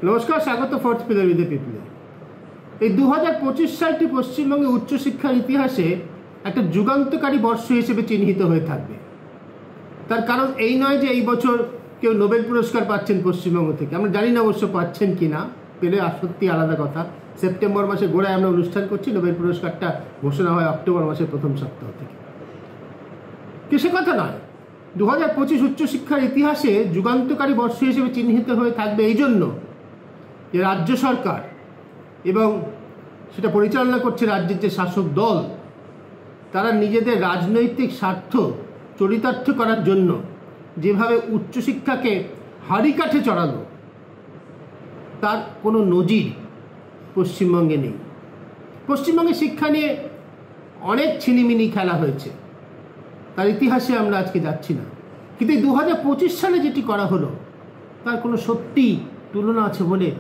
নমস্কার, স্বাগত fourth pillar with the people. এই 2025 সালটি পশ্চিমবঙ্গে উচ্চশিক্ষার ইতিহাসে একটা যুগান্তকারী বর্ষ হিসেবে চিহ্নিত হয়ে থাকবে। তার কারণ এই নয় যে এই বছর কেউ নোবেল পুরস্কার পাচ্ছেন পশ্চিমবঙ্গ থেকে। আমরা জানি না অবশ্য পাচ্ছেন কি না, পেলে সত্যি আলাদা কথা। সেপ্টেম্বর মাসে গোড়ায় আমরা অনুষ্ঠান করছি, নোবেল পুরস্কারটা ঘোষণা হয় অক্টোবর মাসের প্রথম সপ্তাহ থেকে। সে কথা নয়, 2025 উচ্চশিক্ষার ইতিহাসে যুগান্তকারী বর্ষ হিসেবে চিহ্নিত হয়ে থাকবে এই জন্য যে রাজ্য সরকার এবং সেটা পরিচালনা করছে রাজ্যের যে শাসক দল, তারা নিজেদের রাজনৈতিক স্বার্থ চরিতার্থ করার জন্য যেভাবে উচ্চশিক্ষাকে হাড়িকাঠে চড়ালো, তার কোনো নজির পশ্চিমবঙ্গে নেই। পশ্চিমবঙ্গে শিক্ষা নিয়ে অনেক ছিনিমিনি খেলা হয়েছে, তার ইতিহাসে আমরা আজকে যাচ্ছি না। কিন্তু এই 2025 সালে যেটি করা হলো তার কোনো সত্যি তুলনা আছে বলে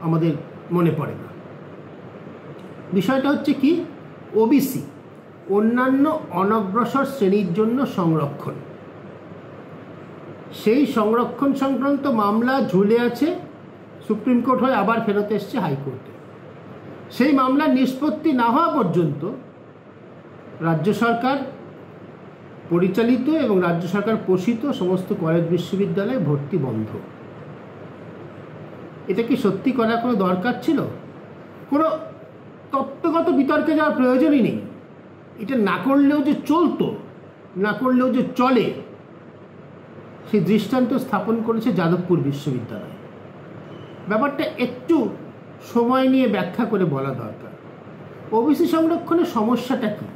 আমাদের মনে পড়ে না। বিষয়টা হচ্ছে কি, ওবিসি অন্যান্য অনগ্রসর শ্রেণীর জন্য সংরক্ষণ। সেই সংরক্ষণ সংক্রান্ত মামলা ঝুলে আছে, সুপ্রিম কোর্ট হয়ে আবার ফেরত এসছে হাইকোর্টে। সেই মামলার নিষ্পত্তি না হওয়া পর্যন্ত রাজ্য সরকার পরিচালিত এবং রাজ্য সরকার পোষিত সমস্ত কলেজ বিশ্ববিদ্যালয়ে ভর্তি বন্ধ। এটা কি সত্যি করার কোনো দরকার ছিল? কোনো তত্ত্বগত বিতর্কে যাওয়ার প্রয়োজনই নেই। এটা না করলেও যে চলতো, না করলেও যে চলে, সেই দৃষ্টান্ত স্থাপন করেছে যাদবপুর বিশ্ববিদ্যালয়। ব্যাপারটা একটু সময় নিয়ে ব্যাখ্যা করে বলা দরকার। ওবিসি সংরক্ষণের সমস্যাটা কি?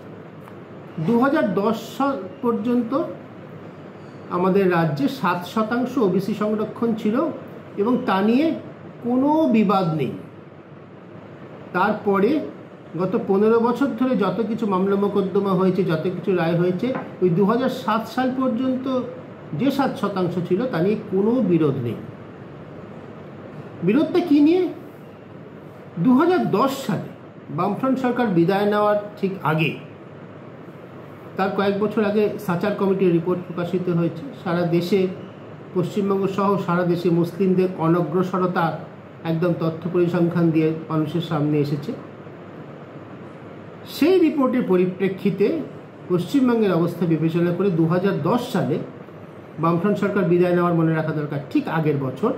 2010 সাল পর্যন্ত আমাদের রাজ্যে 7% ওবিসি সংরক্ষণ ছিল এবং তা নিয়ে কোনো বিবাদ নেই। তারপরে গত 15 বছর ধরে যত কিছু মামলা মোকদ্দমা হয়েছে, যত কিছু রায় হয়েছে, ওই 2007 সাল পর্যন্ত যে 7% ছিল তা নিয়ে কোনো বিরোধ নেই। বিরোধটা কী নিয়ে? 2010 সালে বামফ্রন্ট সরকার বিদায় নেওয়ার ঠিক আগে, তার কয়েক বছর আগে সাচার কমিটির রিপোর্ট প্রকাশিত হয়েছে। সারা দেশে, পশ্চিমবঙ্গ সহ সারা দেশে মুসলিমদের অনগ্রসরতা একদম তথ্য পরিসংখ্যান দিয়ে মানুষের সামনে এসেছে। সেই রিপোর্টের পরিপ্রেক্ষিতে পশ্চিমবঙ্গের অবস্থা বিবেচনা করে 2010 সালে বামফ্রন্ট সরকার বিদায় নেওয়ার, মনে রাখা দরকার, ঠিক আগের বছর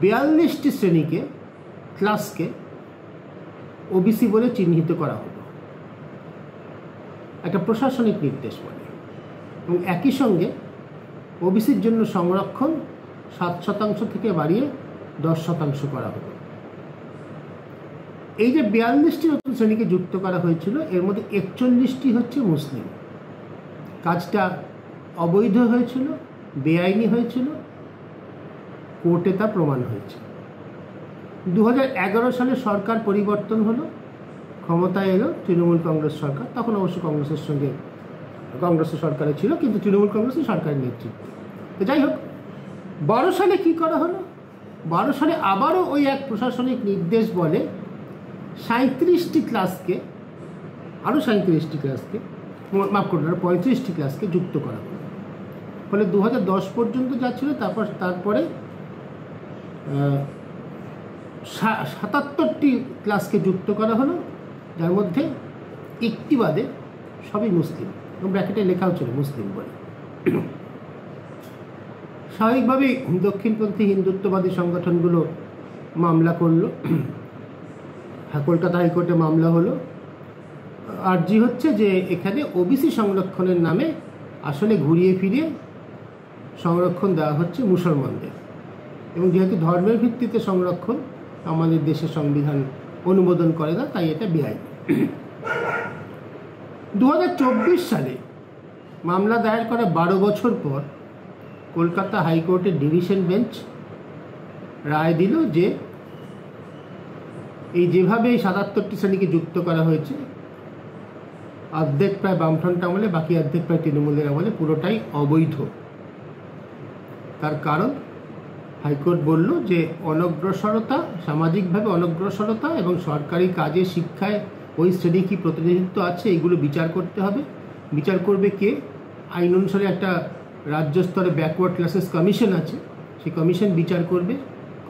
42টি শ্রেণীকে, ক্লাসকে ওবিসি বলে চিহ্নিত করা হলো একটা প্রশাসনিক নির্দেশ বলে, এবং একই সঙ্গে ওবিসির জন্য সংরক্ষণ 7% থেকে বাড়িয়ে 10% করা হলো। এই যে 42টি নতুন শ্রেণীকে যুক্ত করা হয়েছিল, এর মধ্যে 41টি হচ্ছে মুসলিম। কাজটা অবৈধ হয়েছিল, বেআইনি হয়েছিল, কোর্টে তা প্রমাণ হয়েছে। 2011 সালে সরকার পরিবর্তন হলো, ক্ষমতায় এলো তৃণমূল কংগ্রেস সরকার। তখন অবশ্য কংগ্রেসের সরকারে ছিল, কিন্তু তৃণমূল কংগ্রেসই সরকারের নেতৃত্বে। তো যাই হোক, 12 সালে কী করা হলো? 12 সালে আবারও ওই এক প্রশাসনিক নির্দেশ বলে 37টি ক্লাসকে, আরও 37টি ক্লাসকে, মাফ করুন, আরও 35টি ক্লাসকে যুক্ত করা হলো। ফলে 2010 পর্যন্ত যা ছিল, তারপরে 77টি ক্লাসকে যুক্ত করা হলো, যার মধ্যে একটি বাদে সবই মুসলিম, এবং ব্র্যাকেটে লেখাও ছিল মুসলিম বলে। স্বাভাবিকভাবেই দক্ষিণপন্থী হিন্দুত্ববাদী সংগঠনগুলো মামলা করলো। কলকাতা হাইকোর্টে মামলা হলো। আর্জি হচ্ছে যে এখানে ওবিসি সংরক্ষণের নামে আসলে ঘুরিয়ে ফিরিয়ে সংরক্ষণ দেওয়া হচ্ছে মুসলমানদের, এবং যেহেতু ধর্মের ভিত্তিতে সংরক্ষণ আমাদের দেশের সংবিধান অনুমোদন করে না, তাই এটা বেআইনি। 2024 সালে মামলা দায়ের করা 12 বছর পর কলকাতা হাইকোর্টের ডিভিশন বেঞ্চ রায় দিল যে এই যেভাবে এই 77টি শ্রেণীকে যুক্ত করা হয়েছে, অর্ধেক প্রায় বামফ্রন্ট আমলে, বাকি অর্ধেক প্রায় তৃণমূলের আমলে, পুরোটাই অবৈধ। তার কারণ হাইকোর্ট বলল যে অনগ্রসরতা, সামাজিকভাবে অনগ্রসরতা এবং সরকারি কাজে, শিক্ষায় ওই শ্রেণী কী প্রতিনিধিত্ব আছে, এইগুলো বিচার করতে হবে। বিচার করবে কে? আইন অনুসারে একটা রাজ্য স্তরে ব্যাকওয়ার্ড ক্লাসেস কমিশন আছে, সেই কমিশন বিচার করবে।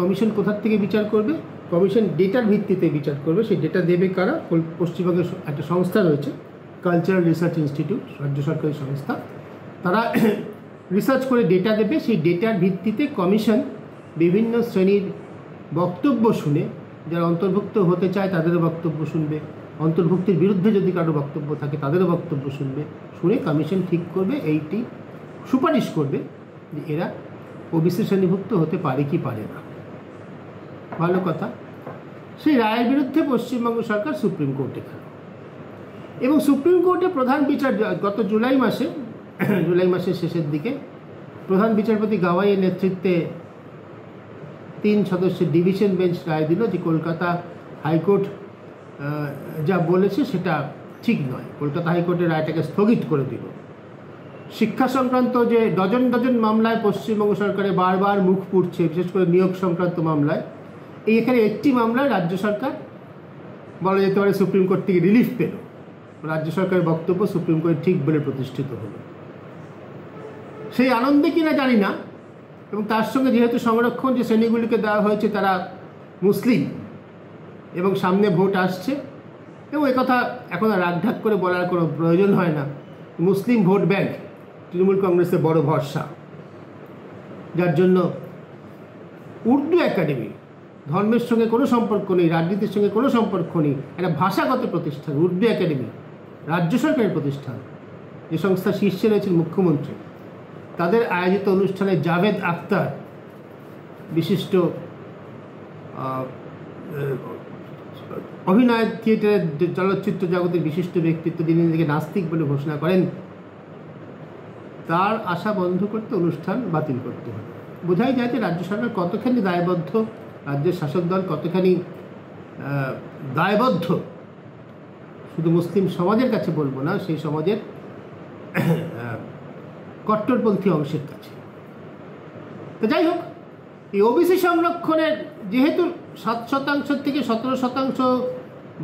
কমিশন কোথার থেকে বিচার করবে? কমিশন ডেটার ভিত্তিতে বিচার করবে। সেই ডেটা দেবে কারা? পশ্চিমবঙ্গের একটা সংস্থা রয়েছে, কালচারাল রিসার্চ ইনস্টিটিউট, রাজ্য সরকারি সংস্থা। তারা রিসার্চ করে ডেটা দেবে। সেই ডেটার ভিত্তিতে কমিশন বিভিন্ন শ্রেণীর বক্তব্য শুনে, যারা অন্তর্ভুক্ত হতে চায় তাদেরও বক্তব্য শুনবে, অন্তর্ভুক্তির বিরুদ্ধে যদি কারো বক্তব্য থাকে তাদেরও বক্তব্য শুনবে। শুনে কমিশন ঠিক করবে, এইটি সুপারিশ করবে যে এরা ওবিসি শ্রেণীভুক্ত হতে পারে কি পারে না। ভালো কথা। সেই রায়ের বিরুদ্ধে পশ্চিমবঙ্গ সরকার সুপ্রিম কোর্টে গেল এবং সুপ্রিম কোর্টে প্রধান বিচার গত জুলাই মাসের শেষের দিকে প্রধান বিচারপতি গাওয়াইয়ের নেতৃত্বে 3 সদস্যের ডিভিশন বেঞ্চ রায় দিল যে কলকাতা হাইকোর্ট যা বলেছে সেটা ঠিক নয়। কলকাতা হাইকোর্টের রায়টাকে স্থগিত করে দিল। শিক্ষা সংক্রান্ত যে ডজন ডজন মামলায় পশ্চিমবঙ্গ সরকারে বারবার মুখ পুড়ছে, বিশেষ করে নিয়োগ সংক্রান্ত মামলায়, এখানে একটি মামলায় রাজ্য সরকার বলা যেতে পারে সুপ্রিম কোর্ট থেকে রিলিফ পেল। রাজ্য সরকারের বক্তব্য সুপ্রিম কোর্ট ঠিক বলে প্রতিষ্ঠিত হলো। সেই আনন্দে কিনা জানি না। এবং তার সঙ্গে যেহেতু সংরক্ষণ যে শ্রেণীগুলিকে দেওয়া হয়েছে তারা মুসলিম এবং সামনে ভোট আসছে, এবং একথা এখন আর রাগঢাক করে বলার কোনো প্রয়োজন হয় না। মুসলিম ভোট ব্যাংক তৃণমূল কংগ্রেসের বড় ভরসা, যার জন্য উর্দু একাডেমি, ধর্মের সঙ্গে কোনো সম্পর্ক নেই, রাজনীতির সঙ্গে কোনো সম্পর্ক নেই, একটা ভাষাগত প্রতিষ্ঠান উর্দু একাডেমি, রাজ্য সরকারের প্রতিষ্ঠান, যে সংস্থা শীর্ষে রয়েছেন মুখ্যমন্ত্রী, তাদের আয়োজিত অনুষ্ঠানে জাভেদ আখতার, বিশিষ্ট অভিনয় থিয়েটারের চলচ্চিত্র জগতের বিশিষ্ট ব্যক্তিত্ব, যিনি নিজেকে নাস্তিক বলে ঘোষণা করেন, তার আশা বন্ধ করতে অনুষ্ঠান বাতিল করতে হবে। বোঝাই যায় যে রাজ্য সরকার কতখানি দায়বদ্ধ, রাজ্যের শাসক দল কতখানি দায়বদ্ধ, শুধু মুসলিম সমাজের কাছে বলবো না, সেই সমাজের কট্টরপন্থী অংশের কাছে। তো যাই হোক, এই ওবিসি সংরক্ষণের যেহেতু 7% থেকে 17%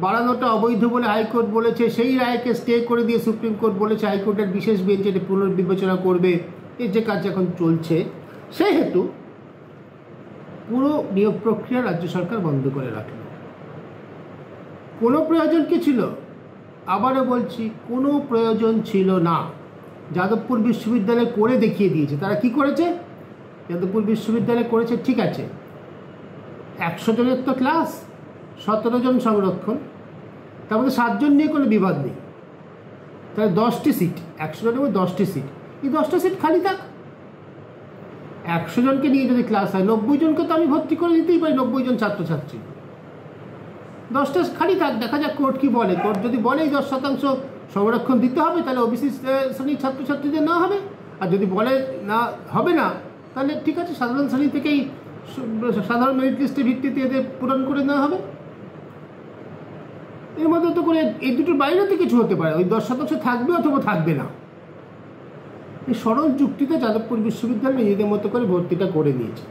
বাড়ানোটা অবৈধ বলে হাইকোর্ট বলেছে, সেই রায়কে স্টে করে দিয়ে সুপ্রিম কোর্ট বলেছে হাইকোর্টের বিশেষ বেঞ্চ এটি পুনর্বিবেচনা করবে। এর যে কাজ এখন চলছে, সেহেতু পুরো নিয়োগ প্রক্রিয়া রাজ্য সরকার বন্ধ করে রাখল। কোনো প্রয়োজন কি ছিল? আবারও বলছি, কোনো প্রয়োজন ছিল না। যাদবপুর বিশ্ববিদ্যালয় করে দেখিয়ে দিয়েছে। তারা কি করেছে? যাদবপুর বিশ্ববিদ্যালয় করেছে, ঠিক আছে, 100 জনের তো ক্লাস, 17 জন সংরক্ষণ, তার মধ্যে 7 জন নিয়ে কোনো বিবাদ নেই। তাহলে 10টি সিট, 100 জনের মধ্যে 10টি সিট, এই 10টা সিট খালি থাক। 100 জনকে নিয়ে যদি ক্লাস হয়, 90 জনকে তো আমি ভর্তি করে দিতেই পারি, 90 জন ছাত্রছাত্রী, 10টা খালি থাক, দেখা যাক কোর্ট কি বলে। কোর্ট যদি বলে এই 10% সংরক্ষণ দিতে হবে, তাহলে ওবিসি শ্রেণীর ছাত্রছাত্রীদের না হবে। আর যদি বলে না হবে না, তাহলে ঠিক আছে, সাধারণ শ্রেণী থেকেই সাধারণ মেরিট লিস্টের ভিত্তিতে এদের পূরণ করে নেওয়া হবে। এর মধ্যে তো করে এই দুটোর বাইরে তো কিছু হতে পারে, ওই 10% থাকবে অথবা থাকবে না। এই সরল যুক্তিতে যাদবপুর বিশ্ববিদ্যালয় নিজেদের মতো করে ভর্তিটা করে নিয়েছে,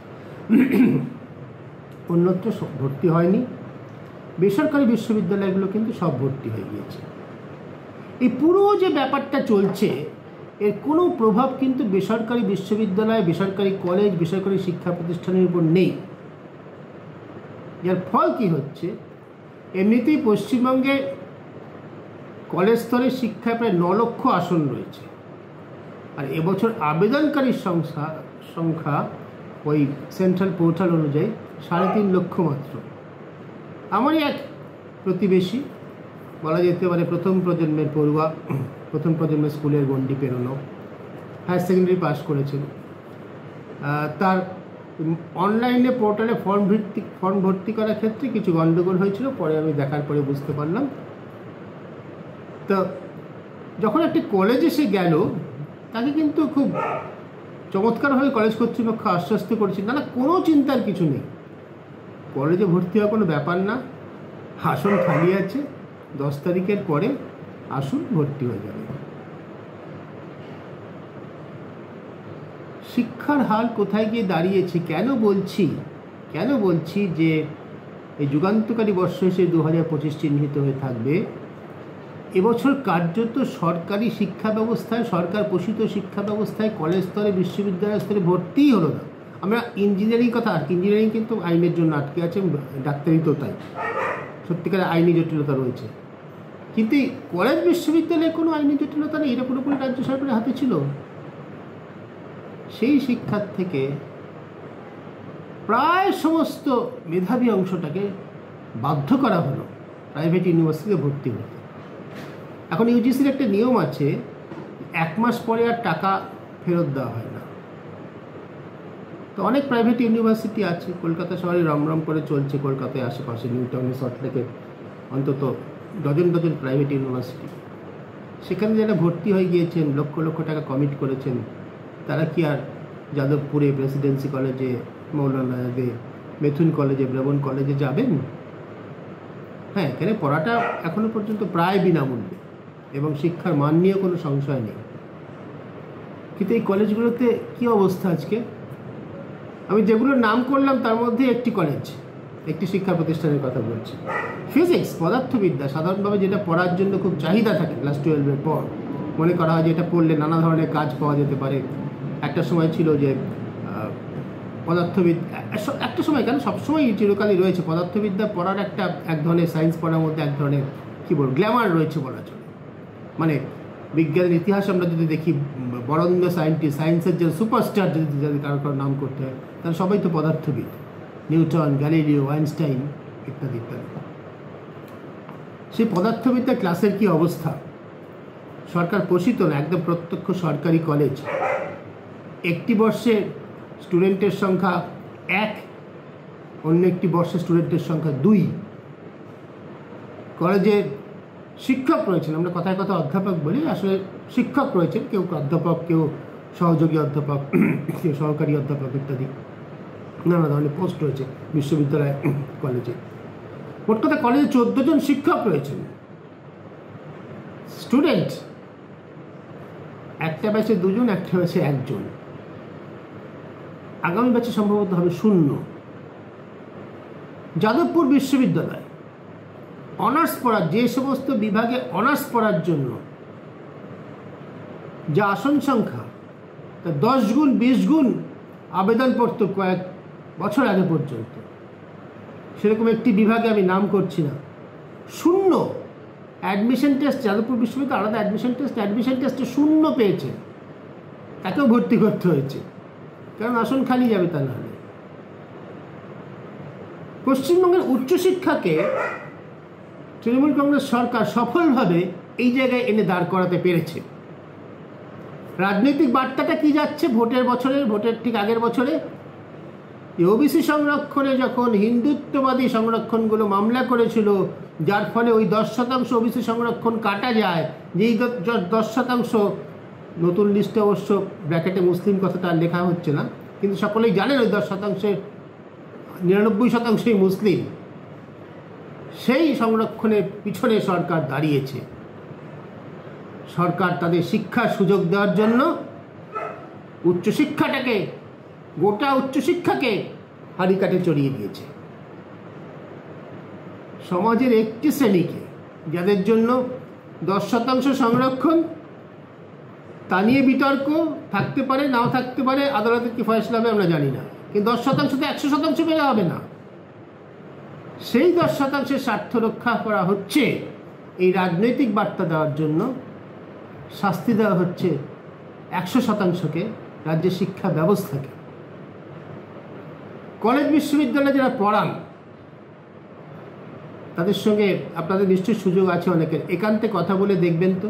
অন্যত্র ভর্তি হয়নি। বেসরকারি বিশ্ববিদ্যালয়গুলো কিন্তু সব ভর্তি হয়ে গিয়েছে। এই পুরো যে ব্যাপারটা চলছে, এর কোনো প্রভাব কিন্তু বেসরকারি বিশ্ববিদ্যালয়, বেসরকারি কলেজ, বেসরকারি শিক্ষা প্রতিষ্ঠানের উপর নেই। যার ফল কি হচ্ছে, এমনিতেই পশ্চিমবঙ্গে কলেজ স্তরের শিক্ষায় প্রায় 9 লক্ষ আসন রয়েছে, আর এবছর আবেদনকারীর সংখ্যা ওই সেন্ট্রাল পোর্টাল অনুযায়ী 3.5 লক্ষ মাত্র। আমারই এক প্রতিবেশী, বলা যেতে পারে প্রথম প্রজন্মের পড়ুয়া, প্রথম প্রজন্মের স্কুলের গণ্ডি পেরোনো, হায়ার সেকেন্ডারি পাস করেছিল, তার অনলাইনে পোর্টালে ফর্ম ভর্তি করার ক্ষেত্রে কিছু গণ্ডগোল হয়েছিল। পরে আমি দেখার পরে বুঝতে পারলাম। তো যখন একটি কলেজে সে গেল, তাকে কিন্তু খুব চমৎকারভাবে কলেজ কর্তৃপক্ষ আশ্বস্ত করেছে, না কোনো চিন্তার কিছু নেই, কলেজে ভর্তি হওয়া কোনো ব্যাপার না, আসন খালি আছে, 10 তারিখের পরে আসুন, ভর্তি হয়ে যাবে। শিক্ষার হাল কোথায় গিয়ে দাঁড়িয়েছে? কেন বলছি যে এই যুগান্তকারী বর্ষ হিসেবে 2025 চিহ্নিত হয়ে থাকবে। এবছর কার্যত সরকারি শিক্ষা ব্যবস্থায়, সরকার পোষিত শিক্ষা ব্যবস্থায় কলেজ স্তরে, বিশ্ববিদ্যালয় স্তরে ভর্তিই হলো না। আমরা ইঞ্জিনিয়ারিং কথা, ইঞ্জিনিয়ারিং কিন্তু আইনের জন্য আটকে আছে, ডাক্তারি তো তাই, সত্যিকার আইনি জটিলতা রয়েছে। কিন্তু এই কলেজ বিশ্ববিদ্যালয়ে কোনো আইনি জটিলতা নেই, এটা পুরোপুরি রাজ্য সরকারের হাতে ছিল। সেই শিক্ষার থেকে প্রায় সমস্ত মেধাবী অংশটাকে বাধ্য করা হলো প্রাইভেট ইউনিভার্সিটিতে ভর্তি হতে। এখন ইউজিসির একটা নিয়ম আছে, 1 মাস পরে আর টাকা ফেরত দেওয়া হয় না। তো অনেক প্রাইভেট ইউনিভার্সিটি আছে, কলকাতা শহরে রমরম করে চলছে, কলকাতায় আশেপাশে নিউ টাউনে, সল্টলেকে অন্তত ডজন ডজন প্রাইভেট ইউনিভার্সিটি। সেখানে যারা ভর্তি হয়ে গিয়েছেন, লক্ষ লক্ষ টাকা কমিট করেছেন, তারা কি আর যাদবপুরে প্রেসিডেন্সি কলেজে, মৌলানা আজাদে, মেথুন কলেজে, ব্রাহ্মণ কলেজে যাবেন? হ্যাঁ, এখানে পড়াটা এখনো পর্যন্ত প্রায় বিনামূল্যে এবং শিক্ষার মান নিয়ে কোনো সংশয় নেই। কিন্তু এই কলেজগুলোতে কী অবস্থা আজকে? আমি যেগুলোর নাম করলাম তার মধ্যে একটি কলেজ, একটি শিক্ষা প্রতিষ্ঠানের কথা বলছি। ফিজিক্স, পদার্থবিদ্যা, সাধারণভাবে যেটা পড়ার জন্য খুব চাহিদা থাকে ক্লাস 12-এর পর, মনে করা হয় যে এটা পড়লে নানা ধরনের কাজ পাওয়া যেতে পারে। একটা সময় ছিল যে পদার্থবিদ্যা, একটা সময় কেন সবসময় চিরকালই রয়েছে, পদার্থবিদ্যা পড়ার এক ধরনের, সায়েন্স পড়ার মধ্যে এক ধরনের কী বলবো গ্ল্যামার রয়েছে বলা চলে। মানে বিজ্ঞানের ইতিহাস আমরা যদি দেখি, বরণ্য সায়েন্টিস্ট, সায়েন্সের যে সুপারস্টার যদি কারো নাম করতে হয়, তারা সবাই তো পদার্থবিদ, নিউটন, গ্যালিলিও, আইনস্টাইন ইত্যাদি ইত্যাদি। সেই পদার্থবিদ্যা ক্লাসের কি অবস্থা? সরকার পোষিত না, একদম প্রত্যক্ষ সরকারি কলেজ। একটি বর্ষে স্টুডেন্টের সংখ্যা 1, অন্য একটি বর্ষে স্টুডেন্টের সংখ্যা 2। কলেজে শিক্ষক রয়েছেন, আমরা কথায় কথা অধ্যাপক বলি, আসলে শিক্ষক রয়েছেন, কেউ অধ্যাপক, কেউ সহযোগী অধ্যাপক, কেউ সহকারী অধ্যাপক ইত্যাদি নানা ধরনের পোস্ট রয়েছে বিশ্ববিদ্যালয় কলেজে। মোট কথা কলেজে 14 জন শিক্ষক রয়েছেন। স্টুডেন্ট একটা ব্যাচে 2 জন, একটা ব্যাচে 1 জন। আগামী ব্যাচে সম্ভবত হবে 0। যাদবপুর বিশ্ববিদ্যালয় অনার্স পড়ার, যে সমস্ত বিভাগে অনার্স পড়ার জন্য যা আসন সংখ্যা, তা 10 গুণ 20 গুণ আবেদন পড়ত কয়েক বছর আগে পর্যন্ত। সেরকম একটি বিভাগে, আমি নাম করছি না, 0 অ্যাডমিশন টেস্ট। যাদবপুর বিশ্ববিদ্যালয় আলাদা অ্যাডমিশন টেস্টে 0 পেয়েছে, তাকেও ভর্তি করতে হয়েছে, কারণ আসন খালি যাবে তা নাহলে। পশ্চিমবঙ্গের উচ্চশিক্ষাকে তৃণমূল কংগ্রেস সরকার সফলভাবে এই জায়গায় এনে দাঁড় করাতে পেরেছে। রাজনৈতিক বার্তাটা কি যাচ্ছে? ভোটের ঠিক আগের বছরে ওবিসি সংরক্ষণে যখন হিন্দুত্ববাদী সংরক্ষণগুলো মামলা করেছিল, যার ফলে ওই 10% ওবিসি সংরক্ষণ কাটা যায়, যেই 10%, নতুন লিস্টে অবশ্য ব্র্যাকেটে মুসলিম কথাটা লেখা হচ্ছে না, কিন্তু সকলেই জানেন ওই 10%-এর 99%ই মুসলিম। সেই সংরক্ষণের পিছনে সরকার দাঁড়িয়েছে। সরকার তাদের শিক্ষার সুযোগ দেওয়ার জন্য উচ্চশিক্ষাটাকে, গোটা উচ্চশিক্ষাকে হাড়িকাঠে চড়িয়ে দিয়েছে। সমাজের একটি শ্রেণীকে, যাদের জন্য 10% সংরক্ষণ, তা নিয়ে বিতর্ক থাকতে পারে, নাও থাকতে পারে, আদালতের কি ফয়সলা হবে আমরা জানি না, কিন্তু 10% তো 100% বেড়ে হবে না। সেই 10%-এর স্বার্থ রক্ষা করা হচ্ছে, এই রাজনৈতিক বার্তা দেওয়ার জন্য শাস্তি দেওয়া হচ্ছে 100%-কে, রাজ্যের শিক্ষা ব্যবস্থাকে। কলেজ বিশ্ববিদ্যালয়ে যারা পড়ান তাদের সঙ্গে আপনাদের নিশ্চয়ই সুযোগ আছে অনেকের, একান্তে কথা বলে দেখবেন তো।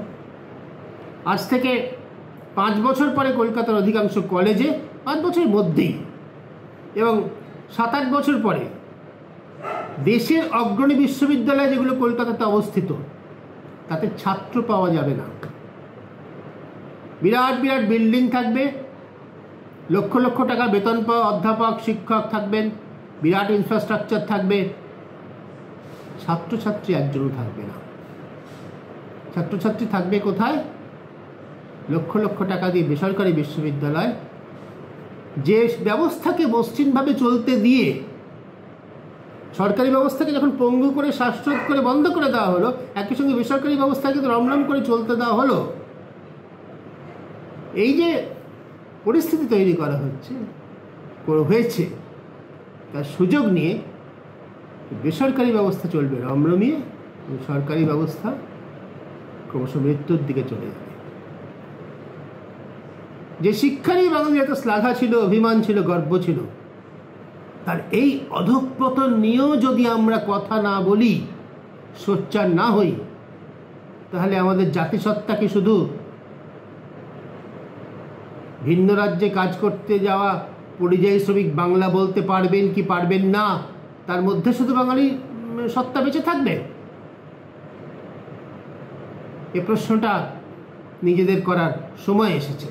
আজ থেকে 5 বছর পরে কলকাতার অধিকাংশ কলেজে, 5 বছরের মধ্যেই, এবং 7-8 বছর পরে দেশের অগ্রণী বিশ্ববিদ্যালয় যেগুলো কলকাতাতে অবস্থিত, তাতে ছাত্র পাওয়া যাবে না। বিরাট বিরাট বিল্ডিং থাকবে, লক্ষ লক্ষ টাকা বেতন পাওয়া অধ্যাপক শিক্ষক থাকবেন, বিরাট ইনফ্রাস্ট্রাকচার থাকবে, ছাত্রছাত্রী একজনও থাকবে না। ছাত্রছাত্রী থাকবে কোথায়? লক্ষ লক্ষ টাকা দিয়ে বেসরকারি বিশ্ববিদ্যালয়, যে ব্যবস্থাকে মসৃণভাবে চলতে দিয়ে সরকারি ব্যবস্থাকে যখন পঙ্গু করে, শ্বাসরোধ করে বন্ধ করে দেওয়া হলো, একই সঙ্গে বেসরকারি ব্যবস্থাকে তো রমরম করে চলতে দেওয়া হলো। এই যে পরিস্থিতি তৈরি করা হচ্ছে, হয়েছে তার সুযোগ নিয়ে বেসরকারি ব্যবস্থা চলবে রমরমিয়ে, সরকারি ব্যবস্থা ক্রমশ মৃত্যুর দিকে চলে যাবে। যে শিক্ষারই বাঙালির এত শ্লাঘা ছিল, অভিমান ছিল, গর্ব ছিল, তার এই অধঃপতন নিয়েও যদি আমরা কথা না বলি, সোচ্চার না হই, তাহলে আমাদের জাতিসত্তা কি শুধু ভিন্ন রাজ্যে কাজ করতে যাওয়া পরিযায়ী শ্রমিক বাংলা বলতে পারবেন কি পারবেন না, তার মধ্যে শুধু বাঙালি সত্তা বেঁচে থাকবে? এ প্রশ্নটা নিজেদের করার সময় এসেছে।